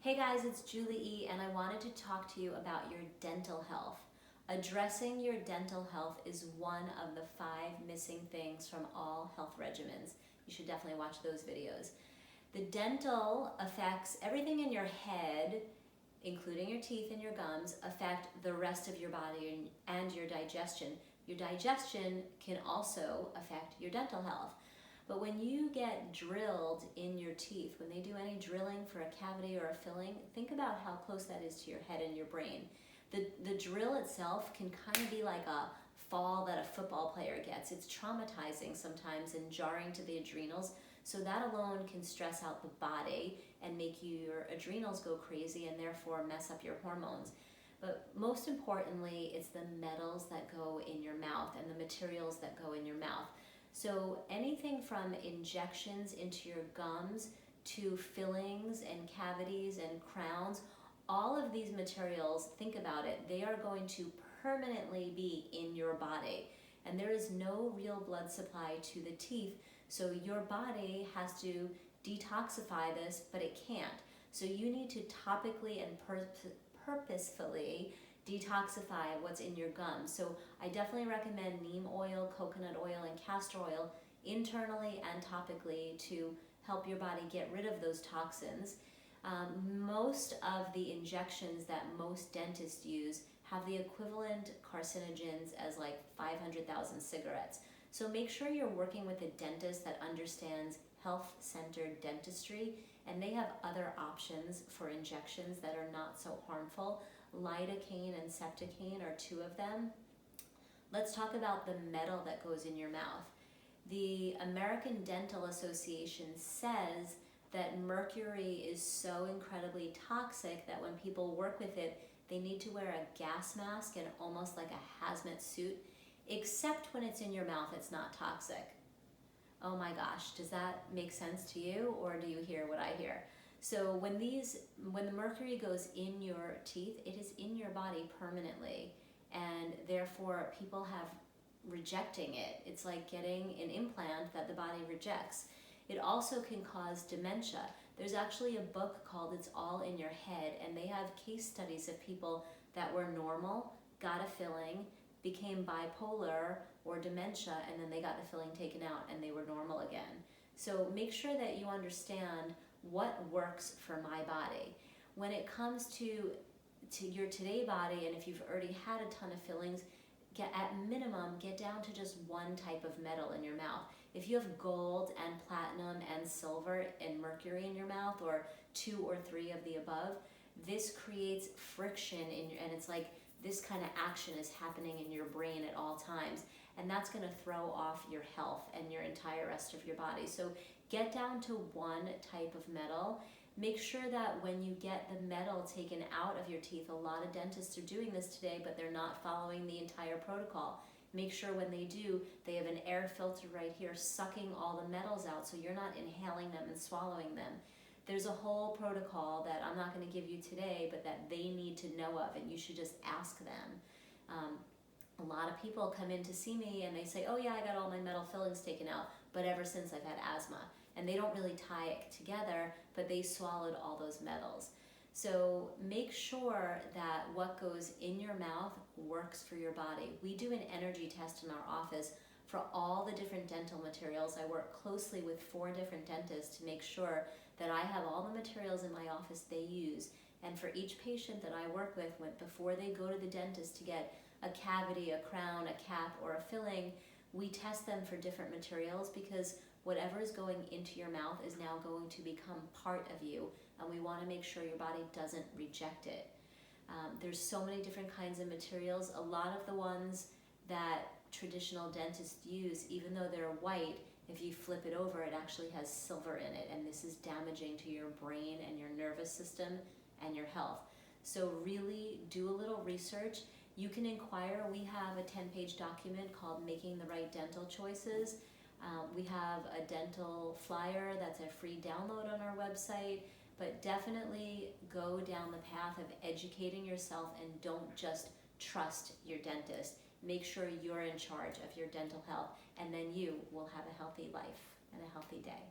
Hey guys, it's Julie E, and I wanted to talk to you about your dental health. Addressing your dental health is one of the 5 missing things from all health regimens. You should definitely watch those videos. The dental affects everything in your head, including your teeth and your gums, affect the rest of your body and your digestion. Your digestion can also affect your dental health. But when you get drilled in your teeth, when they do any drilling for a cavity or a filling, think about how close that is to your head and your brain. The drill itself can kind of be like a fall that a football player gets. It's traumatizing sometimes and jarring to the adrenals. So that alone can stress out the body and make your adrenals go crazy and therefore mess up your hormones. But most importantly, it's the metals that go in your mouth and the materials that go in your mouth. So anything from injections into your gums to fillings and cavities and crowns, all of these materials, think about it, they are going to permanently be in your body. And there is no real blood supply to the teeth, so your body has to detoxify this, but it can't. So you need to topically and purposefully detoxify what's in your gums. So I definitely recommend neem oil, coconut oil, and castor oil internally and topically to help your body get rid of those toxins. Most of the injections that most dentists use have the equivalent carcinogens as like 500,000 cigarettes. So make sure you're working with a dentist that understands health-centered dentistry, and they have other options for injections that are not so harmful. Lidocaine and Septocaine are 2 of them. Let's talk about the metal that goes in your mouth. The American Dental Association says that mercury is so incredibly toxic that when people work with it, they need to wear a gas mask and almost like a hazmat suit, except when it's in your mouth, it's not toxic. Oh my gosh, does that make sense to you, or do you hear what I hear? So when the mercury goes in your teeth, it is in your body permanently, and therefore people have rejecting it. It's like getting an implant that the body rejects. It also can cause dementia. There's actually a book called It's All in Your Head, and they have case studies of people that were normal, got a filling, became bipolar or dementia, and then they got the filling taken out and they were normal again. So make sure that you understand what works for my body. When it comes to your today body, and if you've already had a ton of fillings, at minimum, get down to just one type of metal in your mouth. If you have gold and platinum and silver and mercury in your mouth, or 2 or 3 of the above, this creates friction and it's like this kind of action is happening in your brain at all times, and that's going to throw off your health and your entire rest of your body. So get down to one type of metal. Make sure that when you get the metal taken out of your teeth, a lot of dentists are doing this today, but they're not following the entire protocol. Make sure when they do, they have an air filter right here sucking all the metals out so you're not inhaling them and swallowing them. There's a whole protocol that I'm not going to give you today, but that they need to know of, and you should just ask them. A lot of people come in to see me and they say, oh yeah, I got all my metal fillings taken out, but ever since I've had asthma. And they don't really tie it together, but they swallowed all those metals. So make sure that what goes in your mouth works for your body. We do an energy test in our office for all the different dental materials. I work closely with 4 different dentists to make sure that I have all the materials in my office they use. And for each patient that I work with, before they go to the dentist to get a cavity, a crown, a cap, or a filling, we test them for different materials, because whatever is going into your mouth is now going to become part of you, and we want to make sure your body doesn't reject it. There's so many different kinds of materials. A lot of the ones that traditional dentists use, even though they're white, if you flip it over, it actually has silver in it, and this is damaging to your brain and your nervous system and your health. So really do a little research. You can inquire. We have a 10-page document called Making the Right Dental Choices. We have a dental flyer that's a free download on our website, but definitely go down the path of educating yourself and don't just trust your dentist. Make sure you're in charge of your dental health, and then you will have a healthy life and a healthy day.